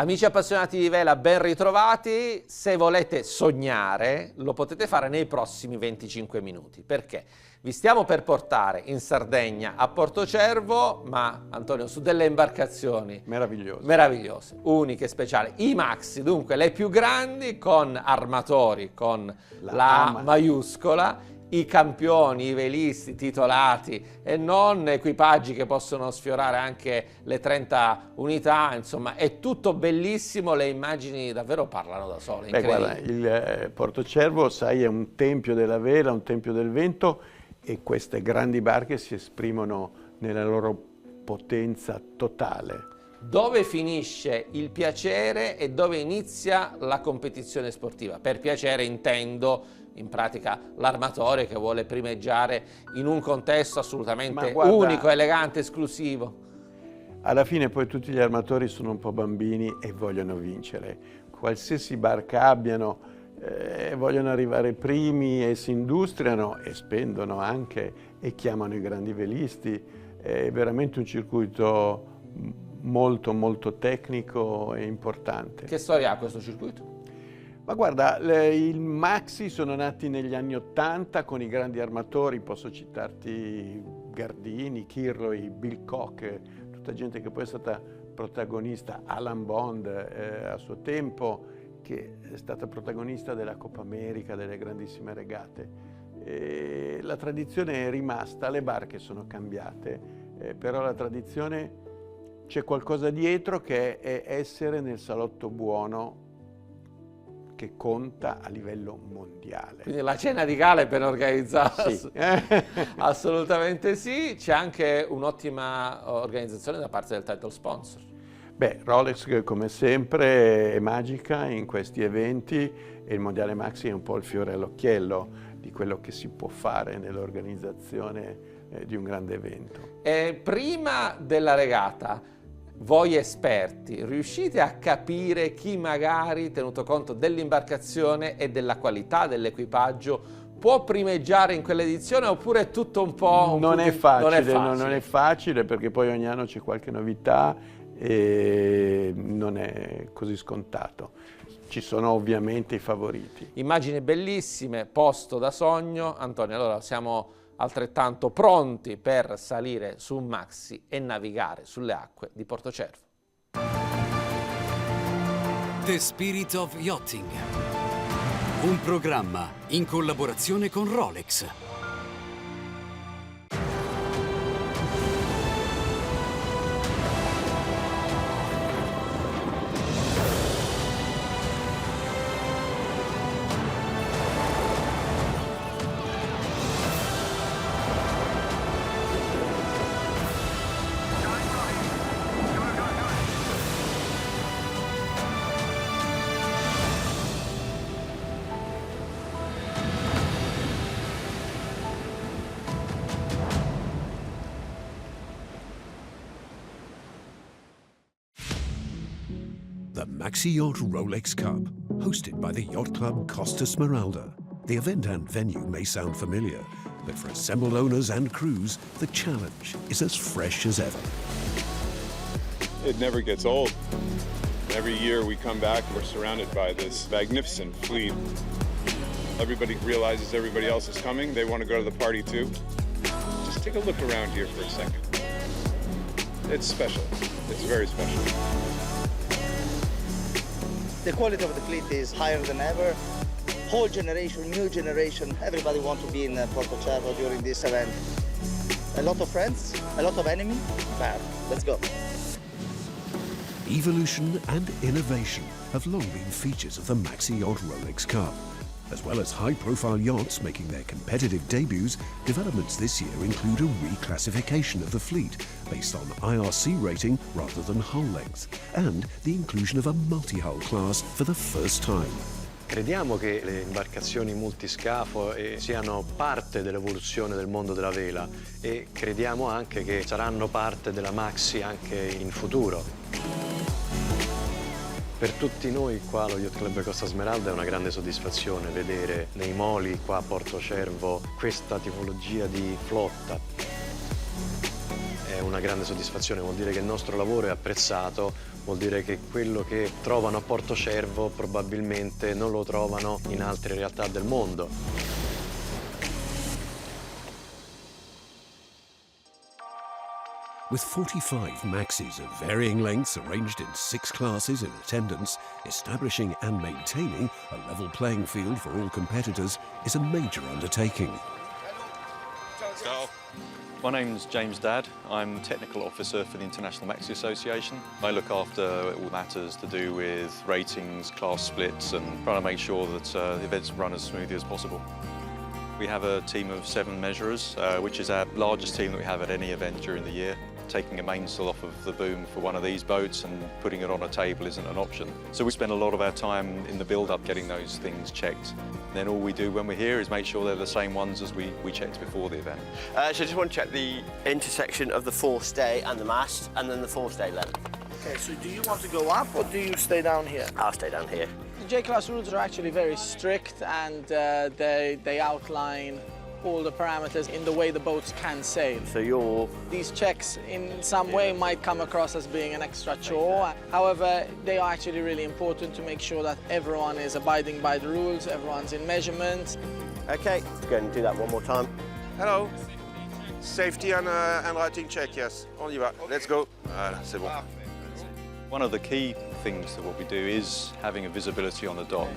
Amici appassionati di vela, ben ritrovati. Se volete sognare, lo potete fare nei prossimi 25 minuti. Perché? Vi stiamo per portare in Sardegna, a Portocervo, ma Antonio, su delle imbarcazioni meravigliose, uniche, speciali, i Maxi, dunque le più grandi, con armatori, con la maiuscola, i campioni, i velisti titolati e non, equipaggi che possono sfiorare anche le 30 unità, insomma è tutto bellissimo, le immagini davvero parlano da sole. Guarda, il Portocervo, sai, è un tempio della vela, un tempio del vento, e queste grandi barche si esprimono nella loro potenza totale. Dove finisce il piacere e dove inizia la competizione sportiva? Per piacere intendo in pratica l'armatore che vuole primeggiare in un contesto assolutamente unico, elegante, esclusivo. Alla fine poi tutti gli armatori sono un po' bambini e vogliono vincere. Qualsiasi barca abbiano, vogliono arrivare primi e si industriano e spendono anche e chiamano i grandi velisti. È veramente un circuito molto molto tecnico e importante. Che storia ha questo circuito? Ma guarda, i Maxi sono nati negli anni '80 con i grandi armatori, posso citarti Gardini, Kirloi, Bill Koch, tutta gente che poi è stata protagonista, Alan Bond a suo tempo, che è stata protagonista della Coppa America, delle grandissime regate. E la tradizione è rimasta, le barche sono cambiate, però la tradizione, c'è qualcosa dietro che è essere nel salotto buono, che conta a livello mondiale. Quindi la cena di gala è ben organizzata? Sì. Assolutamente sì. C'è anche un'ottima organizzazione da parte del title sponsor. Beh, Rolex come sempre è magica in questi eventi e il mondiale Maxi è un po' il fiore all'occhiello di quello che si può fare nell'organizzazione di un grande evento. Prima della regata, voi esperti, riuscite a capire chi magari, tenuto conto dell'imbarcazione e della qualità dell'equipaggio, può primeggiare in quell'edizione, oppure è tutto un po'... Non è facile perché poi ogni anno c'è qualche novità e non è così scontato. Ci sono ovviamente i favoriti. Immagini bellissime, posto da sogno. Antonio, allora siamo altrettanto pronti per salire su un Maxi e navigare sulle acque di Portocervo. The Spirit of Yachting, un programma in collaborazione con Rolex. The Maxi Yacht Rolex Cup, hosted by the Yacht Club Costa Smeralda. The event and venue may sound familiar, but for assembled owners and crews, the challenge is as fresh as ever. It never gets old. Every year we come back, we're surrounded by this magnificent fleet. Everybody realizes everybody else is coming. They want to go to the party too. Just take a look around here for a second. It's special. It's very special. The quality of the fleet is higher than ever. Whole generation, new generation, everybody wants to be in Portocervo during this event. A lot of friends, a lot of enemy, bad. Let's go. Evolution and innovation have long been features of the Maxi Yacht Rolex Cup. As well as high-profile yachts making their competitive debuts, developments this year include a reclassification of the fleet based on IRC rating rather than hull length, and the inclusion of a multi-hull class for the first time. Crediamo che le imbarcazioni multiscafo siano parte dell'evoluzione del mondo della vela e crediamo anche che saranno parte della Maxi anche in futuro. Per tutti noi qua allo Yacht Club Costa Smeralda è una grande soddisfazione vedere nei moli qua a Portocervo questa tipologia di flotta. È una grande soddisfazione, vuol dire che il nostro lavoro è apprezzato, vuol dire che quello che trovano a Portocervo probabilmente non lo trovano in altre realtà del mondo. With 45 Maxis of varying lengths arranged in 6 classes in attendance, establishing and maintaining a level playing field for all competitors is a major undertaking. My name's James Dadd. I'm Technical Officer for the International Maxi Association. I look after all matters to do with ratings, class splits, and trying to make sure that the events run as smoothly as possible. We have a team of 7 measurers, which is our largest team that we have at any event during the year. Taking a mainsail off of the boom for one of these boats and putting it on a table isn't an option. So we spend a lot of our time in the build-up getting those things checked. Then all we do when we're here is make sure they're the same ones as we checked before the event. So I just want to check the intersection of the forestay and the mast, and then the forestay length. Okay, so do you want to go up or do you stay down here? I'll stay down here. The J-class rules are actually very strict, and they outline all the parameters in the way the boats can sail. So these checks in some way might come across as being an extra chore. However, they are actually really important to make sure that everyone is abiding by the rules, everyone's in measurement. Okay, let's go and do that one more time. Hello. Safety and lighting check, yes. On y va. Let's go. Voilà, c'est bon. One of the key things to what we do is having a visibility on the dock.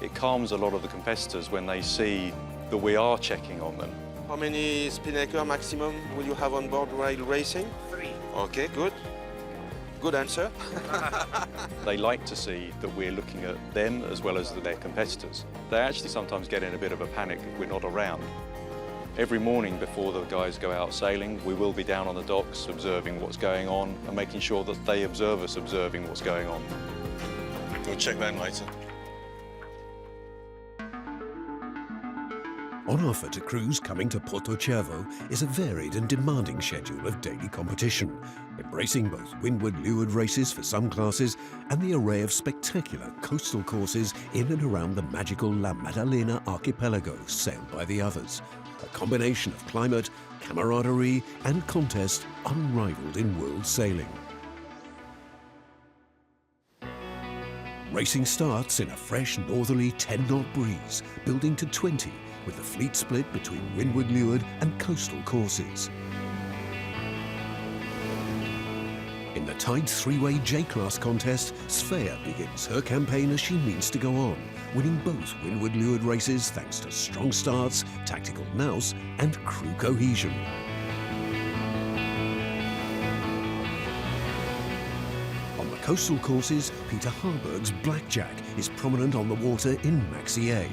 It calms a lot of the competitors when they see that we are checking on them. How many spinnaker maximum will you have on board while racing? 3. Okay, good. Good answer. They like to see that we're looking at them as well as their competitors. They actually sometimes get in a bit of a panic if we're not around. Every morning before the guys go out sailing, we will be down on the docks observing what's going on and making sure that they observe us observing what's going on. We'll check them later. On offer to crews coming to Portocervo is a varied and demanding schedule of daily competition, embracing both windward-leeward races for some classes and the array of spectacular coastal courses in and around the magical La Maddalena archipelago sailed by the others. A combination of climate, camaraderie and contest unrivaled in world sailing. Racing starts in a fresh northerly 10-knot breeze, building to 20, with the fleet split between windward-leeward and coastal courses. In the tied three-way J-class contest, Svea begins her campaign as she means to go on, winning both windward-leeward races thanks to strong starts, tactical nous and crew cohesion. On the coastal courses, Peter Harburg's Blackjack is prominent on the water in Maxi A.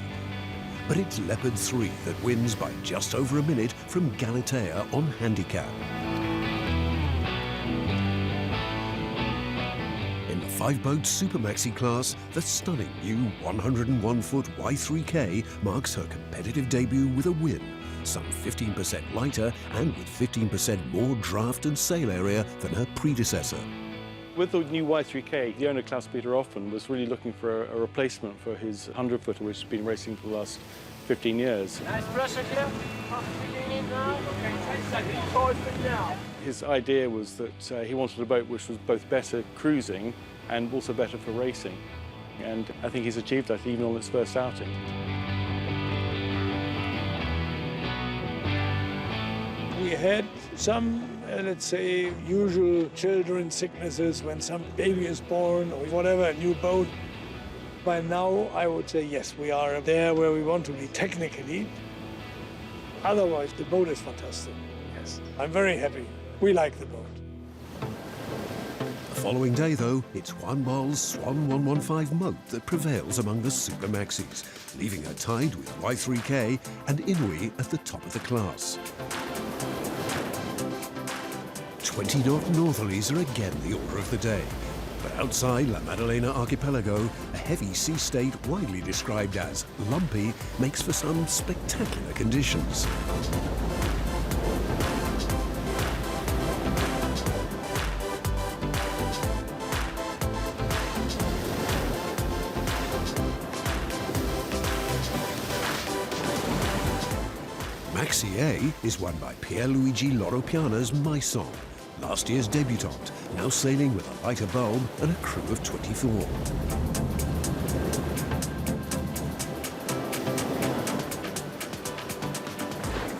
But it's Leopard 3 that wins by just over a minute from Galatea on handicap. In the 5-boat Super Maxi class, the stunning new 101-foot Y3K marks her competitive debut with a win, some 15% lighter and with 15% more draft and sail area than her predecessor. With the new Y3K, the owner, Klaus Peter Hoffmann, was really looking for a replacement for his 100-footer, which has been racing for the last 15 years. Nice pressure here. Now. Okay, 10 seconds. Forward now. His idea was that he wanted a boat which was both better cruising and also better for racing. And I think he's achieved that even on its first outing. We had some, let's say, usual children sicknesses when some baby is born or whatever, a new boat. By now, I would say, yes, we are there where we want to be technically. Otherwise, the boat is fantastic. Yes, I'm very happy. We like the boat. The following day, though, it's Juan Bol's Swan 115 moat that prevails among the Super Maxis, leaving her tied with Y3K and Inui at the top of the class. 20-knot northerlies are again the order of the day. But outside La Maddalena archipelago, a heavy sea state widely described as lumpy makes for some spectacular conditions. Maxi A is won by Pierluigi Loro Piana's My Song, last year's debutant, now sailing with a lighter bulb and a crew of 24.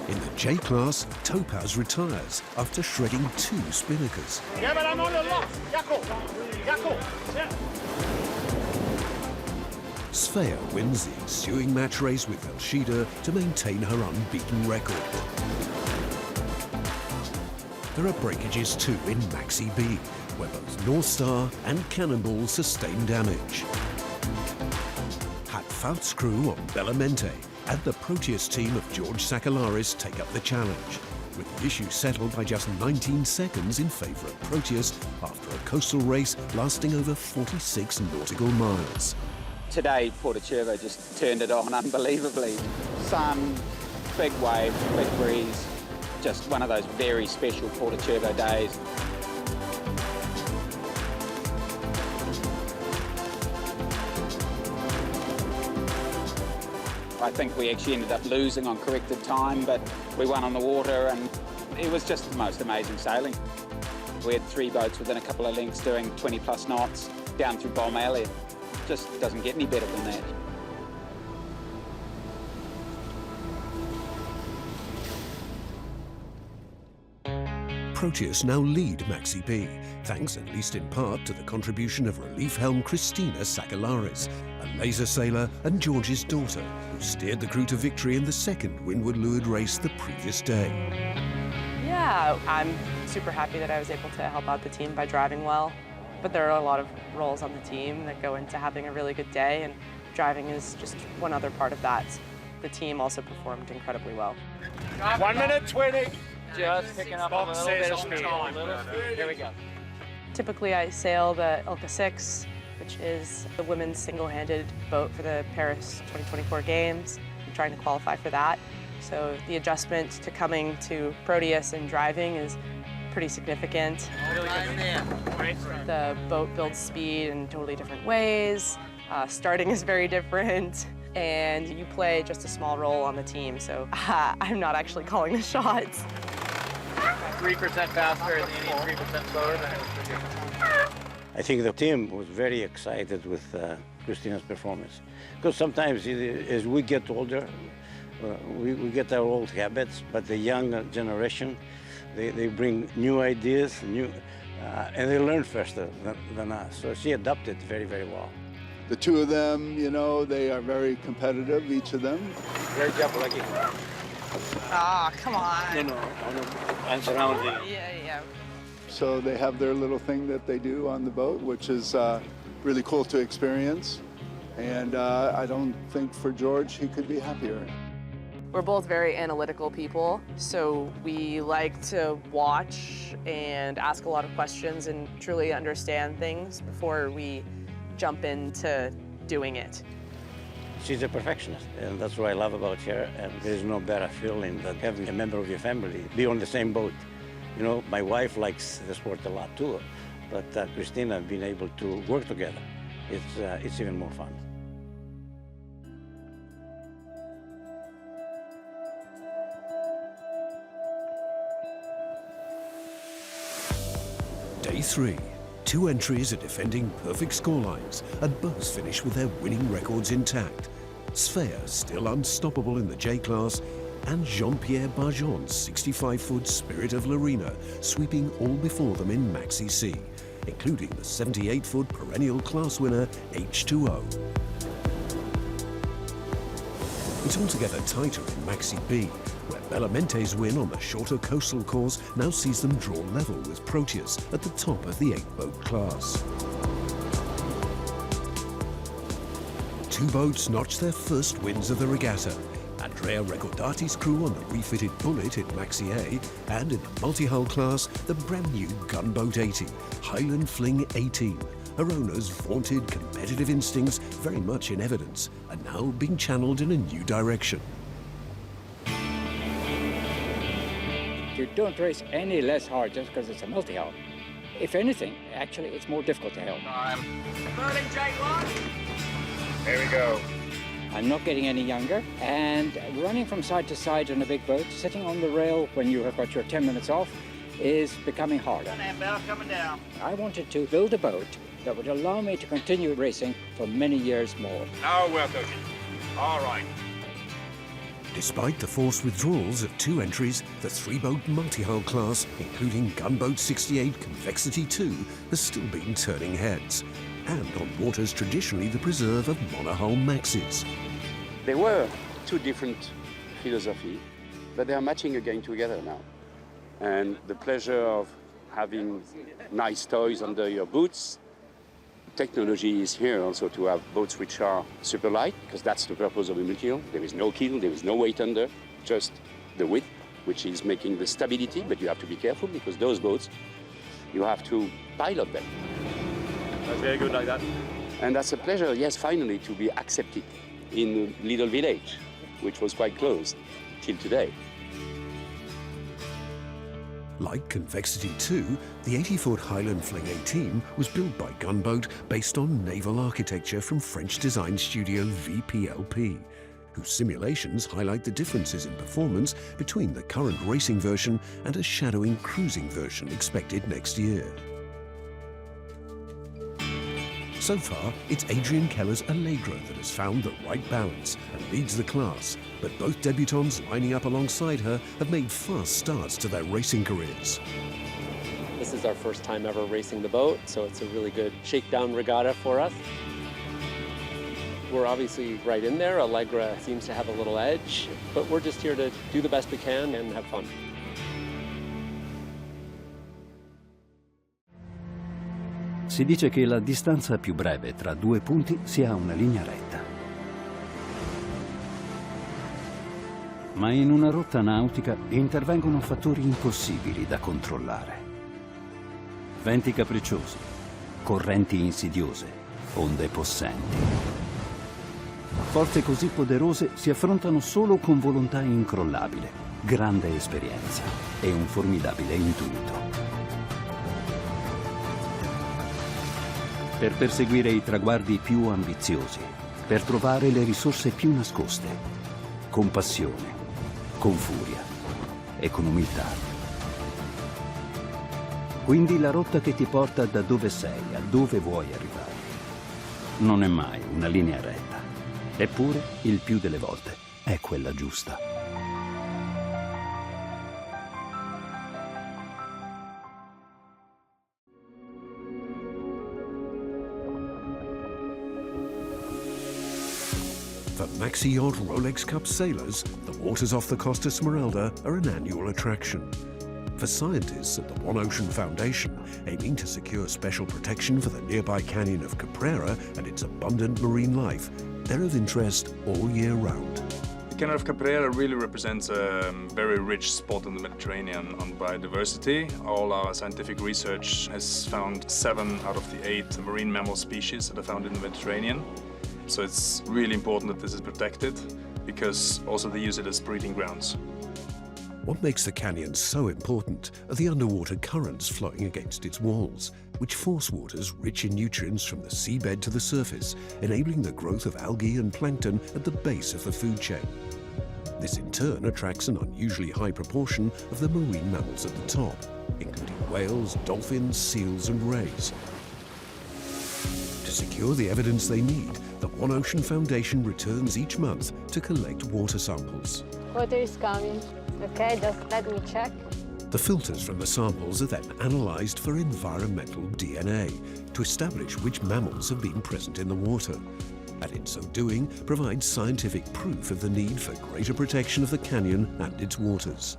In the J class, Topaz retires after shredding 2 spinnakers. Svea wins the ensuing match race with Elshida to maintain her unbeaten record. There are breakages too in Maxi B, where both North Star and Cannonball sustain damage. Hatfout's crew on Bellamente and the Proteus team of George Sakalaris take up the challenge, with the issue settled by just 19 seconds in favour of Proteus after a coastal race lasting over 46 nautical miles. Today, Porto just turned it on unbelievably. Sun, big wave, big breeze, just one of those very special Porto days. I think we actually ended up losing on corrected time, but we won on the water and it was just the most amazing sailing. We had 3 boats within a couple of lengths doing 20 plus knots down through Bomb Alley. Just doesn't get any better than that. Proteus now lead Maxi B, thanks at least in part to the contribution of relief helm Christina Sakalaris, a laser sailor and George's daughter, who steered the crew to victory in the second windward leeward race the previous day. Yeah, I'm super happy that I was able to help out the team by driving well. But there are a lot of roles on the team that go into having a really good day, and driving is just one other part of that. The team also performed incredibly well. 1 minute 20. Just picking up a little bit of speed. Here we go. Typically, I sail the Ilka 6, which is the women's single-handed boat for the Paris 2024 Games. I'm trying to qualify for that. So the adjustment to coming to Proteus and driving is pretty significant. The boat builds speed in totally different ways. Starting is very different, and you play just a small role on the team, so I'm not actually calling the shots. 3% faster and the 3% slower than it was. I think the team was very excited with Christina's performance, because sometimes as we get older, we get our old habits, but the young generation, they bring new ideas, and they learn faster than us. So she adapted very, very well. The two of them, you know, they are very competitive, each of them. Great job, Lucky. Ah, come on. No, I'm surrounding. Yeah. So they have their little thing that they do on the boat, which is really cool to experience. And I don't think for George, he could be happier. We're both very analytical people, so we like to watch and ask a lot of questions and truly understand things before we jump into doing it. She's a perfectionist, and that's what I love about her, and there's no better feeling than having a member of your family be on the same boat. You know, my wife likes the sport a lot too, but Christina being able to work together, it's even more fun. Day 3. 2 entries are defending perfect scorelines, and both finish with their winning records intact. Svea still unstoppable in the J class, and Jean-Pierre Barjon's 65-foot Spirit of Larina sweeping all before them in Maxi C, including the 78-foot perennial class winner H2O. It's altogether tighter in Maxi B, where Bellamente's win on the shorter coastal course now sees them draw level with Proteus at the top of the 8-boat class. 2 boats notched their first wins of the regatta. Andrea Recordati's crew on the refitted Bullet in Maxi A, and in the multi-hull class, the brand new Gunboat 80, Highland Fling 18. Her owner's vaunted competitive instincts very much in evidence, and now being channeled in a new direction. You don't race any less hard just because it's a multi-hull. If anything, actually, it's more difficult to help. There we go. I'm not getting any younger, and running from side to side on a big boat, sitting on the rail when you have got your 10 minutes off, is becoming harder. Coming down. I wanted to build a boat that would allow me to continue racing for many years more. Now we're cooking. All right. Despite the forced withdrawals of 2 entries, the 3-boat multi-hull class, including Gunboat 68 Convexity 2, has still been turning heads, and on waters traditionally the preserve of monohull maxis. There were 2 different philosophies, but they are matching again together now. And the pleasure of having nice toys under your boots. Technology is here also to have boats which are super light, because that's the purpose of a multi-hull. There is no keel, there is no weight under, just the width, which is making the stability, but you have to be careful because those boats, you have to pilot them. That's very good like that. And that's a pleasure, yes, finally, to be accepted in a little village, which was quite closed till today. Like Convexity 2, the 80-foot Highland Fling 18 was built by Gunboat based on naval architecture from French design studio VPLP, whose simulations highlight the differences in performance between the current racing version and a shadowing cruising version expected next year. So far, it's Adrian Keller's Allegra that has found the right balance and leads the class, but both debutants lining up alongside her have made fast starts to their racing careers. This is our first time ever racing the boat, so it's a really good shakedown regatta for us. We're obviously right in there. Allegra seems to have a little edge, but we're just here to do the best we can and have fun. Si dice che la distanza più breve tra 2 punti sia una linea retta. Ma in una rotta nautica intervengono fattori impossibili da controllare. Venti capricciosi, correnti insidiose, onde possenti. Forze così poderose si affrontano solo con volontà incrollabile, grande esperienza e un formidabile intuito. Per perseguire i traguardi più ambiziosi, per trovare le risorse più nascoste, con passione, con furia e con umiltà. Quindi la rotta che ti porta da dove sei a dove vuoi arrivare non è mai una linea retta, eppure il più delle volte è quella giusta. For Maxi Yacht Rolex Cup sailors, the waters off the Costa Smeralda are an annual attraction. For scientists at the One Ocean Foundation, aiming to secure special protection for the nearby canyon of Caprera and its abundant marine life, they're of interest all year round. The Canyon of Caprera really represents a very rich spot in the Mediterranean on biodiversity. All our scientific research has found 7 out of the 8 marine mammal species that are found in the Mediterranean. So it's really important that this is protected, because also they use it as breeding grounds. What makes the canyon so important are the underwater currents flowing against its walls, which force waters rich in nutrients from the seabed to the surface, enabling the growth of algae and plankton at the base of the food chain. This in turn attracts an unusually high proportion of the marine mammals at the top, including whales, dolphins, seals and rays. To secure the evidence they need, the One Ocean Foundation returns each month to collect water samples. Water is coming. Okay, just let me check. The filters from the samples are then analysed for environmental DNA to establish which mammals have been present in the water, and in so doing provides scientific proof of the need for greater protection of the canyon and its waters.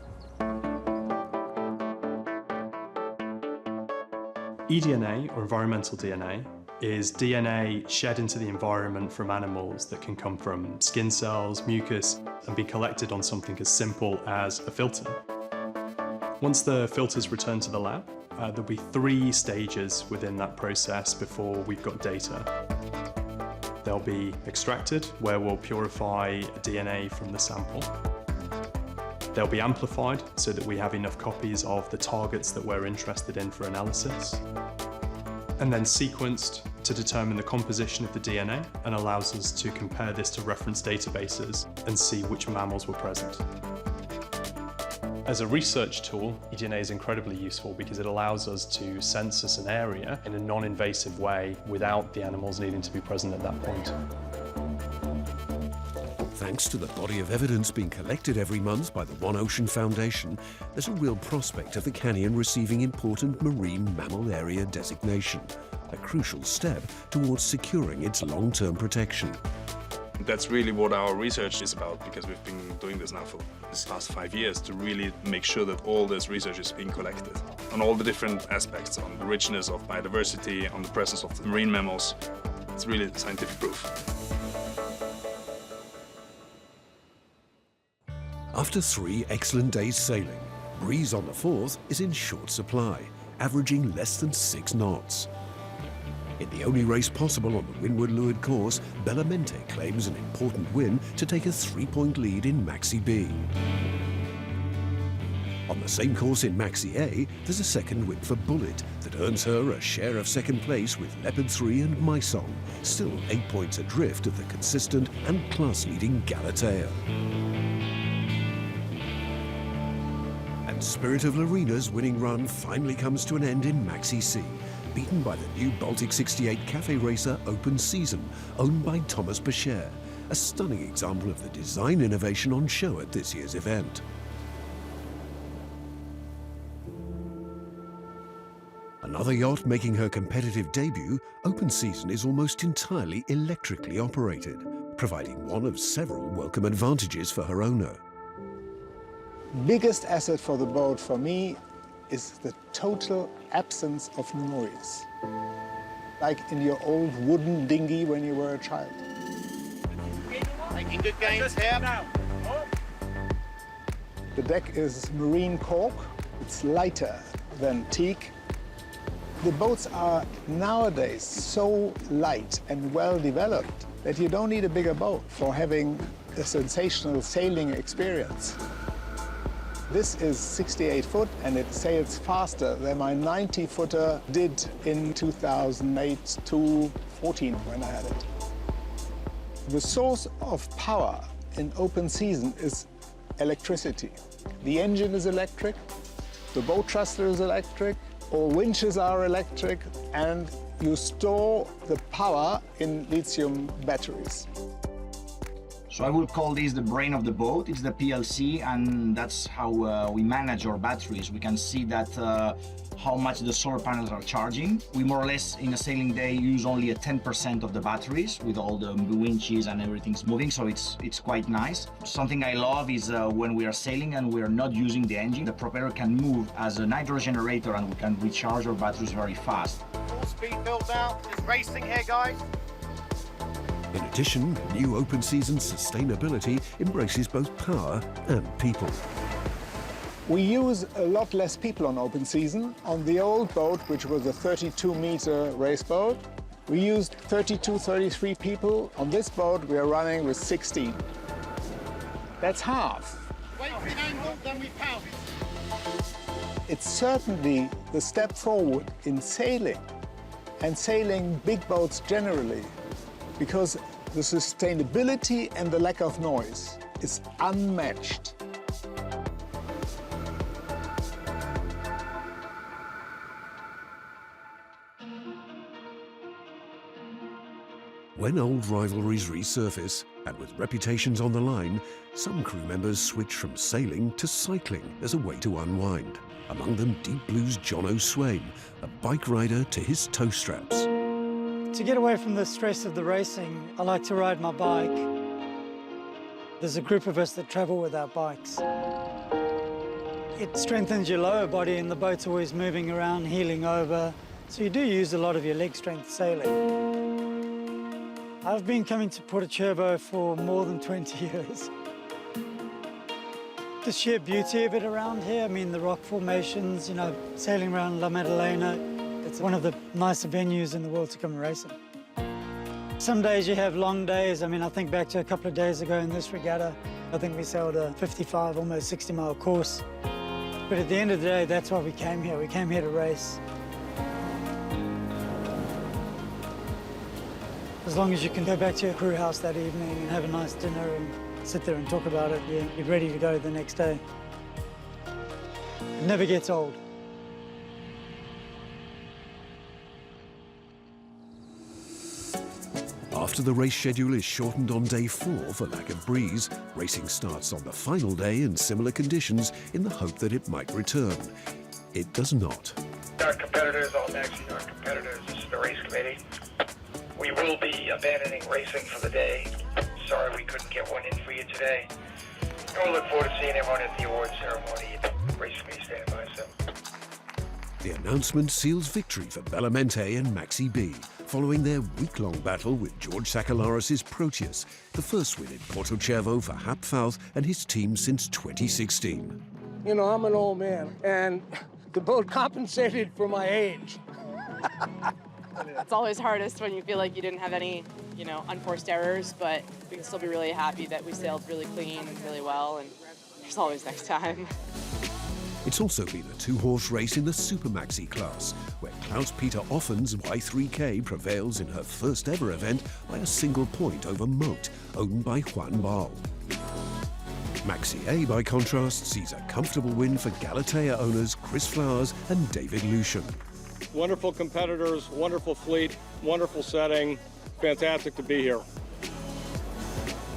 eDNA, or environmental DNA, is DNA shed into the environment from animals that can come from skin cells, mucus, and be collected on something as simple as a filter. Once the filter's returned to the lab, there'll be 3 stages within that process before we've got data. They'll be extracted, where we'll purify DNA from the sample. They'll be amplified so that we have enough copies of the targets that we're interested in for analysis. And then sequenced to determine the composition of the DNA, and allows us to compare this to reference databases and see which mammals were present. As a research tool, eDNA is incredibly useful because it allows us to census an area in a non-invasive way without the animals needing to be present at that point. Thanks to the body of evidence being collected every month by the One Ocean Foundation, there's a real prospect of the canyon receiving important marine mammal area designation, a crucial step towards securing its long-term protection. That's really what our research is about, because we've been doing this now for this last 5 years to really make sure that all this research is being collected on all the different aspects, on the richness of biodiversity, on the presence of the marine mammals. It's really scientific proof. After 3 excellent days sailing, breeze on the 4th is in short supply, averaging less than 6 knots. In the only race possible on the windward leeward course, Bellamente claims an important win to take a 3-point lead in Maxi B. On the same course in Maxi A, there's a second win for Bullet that earns her a share of second place with Leopard 3 and My Song, still 8 points adrift of the consistent and class-leading Galatea. And Spirit of Larina's winning run finally comes to an end in Maxi C, beaten by the new Baltic 68 Cafe Racer Open Season, owned by Thomas Becher, a stunning example of the design innovation on show at this year's event. Another yacht making her competitive debut, Open Season is almost entirely electrically operated, providing one of several welcome advantages for her owner. Biggest asset for the boat for me is the total absence of noise. Like in your old wooden dinghy when you were a child. Making good gains here. The deck is marine cork. It's lighter than teak. The boats are nowadays so light and well developed that you don't need a bigger boat for having a sensational sailing experience. This is 68 foot and it sails faster than my 90-footer did in 2008 to 14 when I had it. The source of power in Open Season is electricity. The engine is electric, the boat thruster is electric, all winches are electric, and you store the power in lithium batteries. So I would call this the brain of the boat. It's the PLC, and that's how we manage our batteries. We can see that how much the solar panels are charging. We more or less, in a sailing day, use only 10% of the batteries with all the winches and everything's moving, so it's quite nice. Something I love is when we are sailing and we are not using the engine, the propeller can move as a nitro generator and we can recharge our batteries very fast. Full speed built out. It's racing here, guys. In addition, new Open Season sustainability embraces both power and people. We use a lot less people on Open Season. On the old boat, which was a 32-meter race boat, we used 32, 33 people. On this boat, we are running with 16. That's half. Wait for the angle, then we pout. It's certainly the step forward in sailing, and sailing big boats generally, because the sustainability and the lack of noise is unmatched. When old rivalries resurface, and with reputations on the line, some crew members switch from sailing to cycling as a way to unwind. Among them, Deep Blue's John O'Swain, a bike rider to his toe straps. To get away from the stress of the racing, I like to ride my bike. There's a group of us that travel with our bikes. It strengthens your lower body and the boat's always moving around, heeling over, so you do use a lot of your leg strength sailing. I've been coming to Porto for more than 20 years. The sheer beauty of it around here, I mean, the rock formations, you know, sailing around La Maddalena, it's one of the nicer venues in the world to come and race in. Some days you have long days. I mean, I think back to a couple of days ago in this regatta, I think we sailed a 55, almost 60-mile course. But at the end of the day, that's why we came here. We came here to race. As long as you can go back to your crew house that evening and have a nice dinner and sit there and talk about it, you're ready to go the next day. never gets old. After the race schedule is shortened on day 4 for lack of breeze, racing starts on the final day in similar conditions in the hope that it might return. It does not. Our competitors, all Maxi Yacht competitors, this is the race committee. We will be abandoning racing for the day. Sorry we couldn't get one in for you today. We'll look forward to seeing everyone at the awards ceremony. Race committee standing by, so. The announcement seals victory for Bellamente and Maxi B, following their week-long battle with George Sakalaris' Proteus, the first win in Porto Cervo for Hap Fouth and his team since 2016. You know, I'm an old man, and the boat compensated for my age. It's always hardest when you feel like you didn't have any, unforced errors, but we can still be really happy that we sailed really clean and really well, and there's always next time. It's also been a 2-horse race in the Super Maxi class, where Klaus-Peter Offen's Y3K prevails in her first ever event by a single point over Moat, owned by Juan Bal. Maxi A, by contrast, sees a comfortable win for Galatea owners Chris Flowers and David Lucian. Wonderful competitors, wonderful fleet, wonderful setting. Fantastic to be here.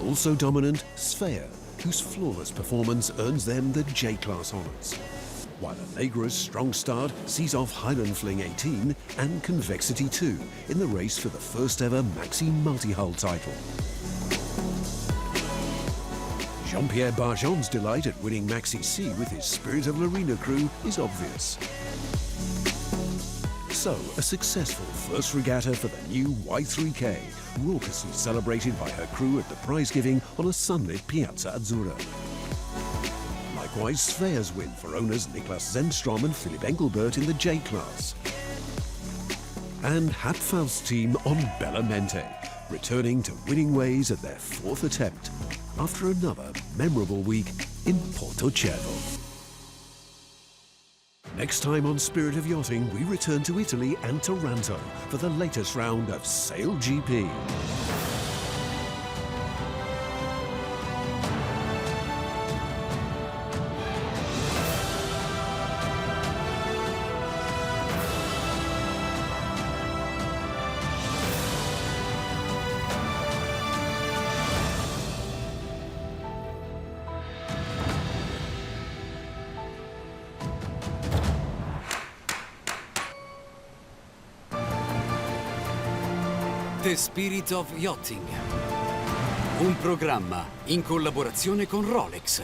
Also dominant, Svea, whose flawless performance earns them the J-Class honours, while Allegra's strong start sees off Highland Fling 18 and Convexity 2 in the race for the first ever Maxi multi-hull title. Jean-Pierre Barjon's delight at winning Maxi C with his Spirit of Larina crew is obvious. So, a successful first regatta for the new Y3K, raucously celebrated by her crew at the prize giving on a sunlit Piazza Azzurra. Likewise, Svea's win for owners Niklas Zenstrom and Philip Engelbert in the J-Class. And Hap Fouth's team on Bellamente, returning to winning ways at their 4th attempt after another memorable week in Porto Cervo. Next time on Spirit of Yachting, we return to Italy and Taranto for the latest round of Sail GP. The Spirit of Yachting, un programma in collaborazione con Rolex.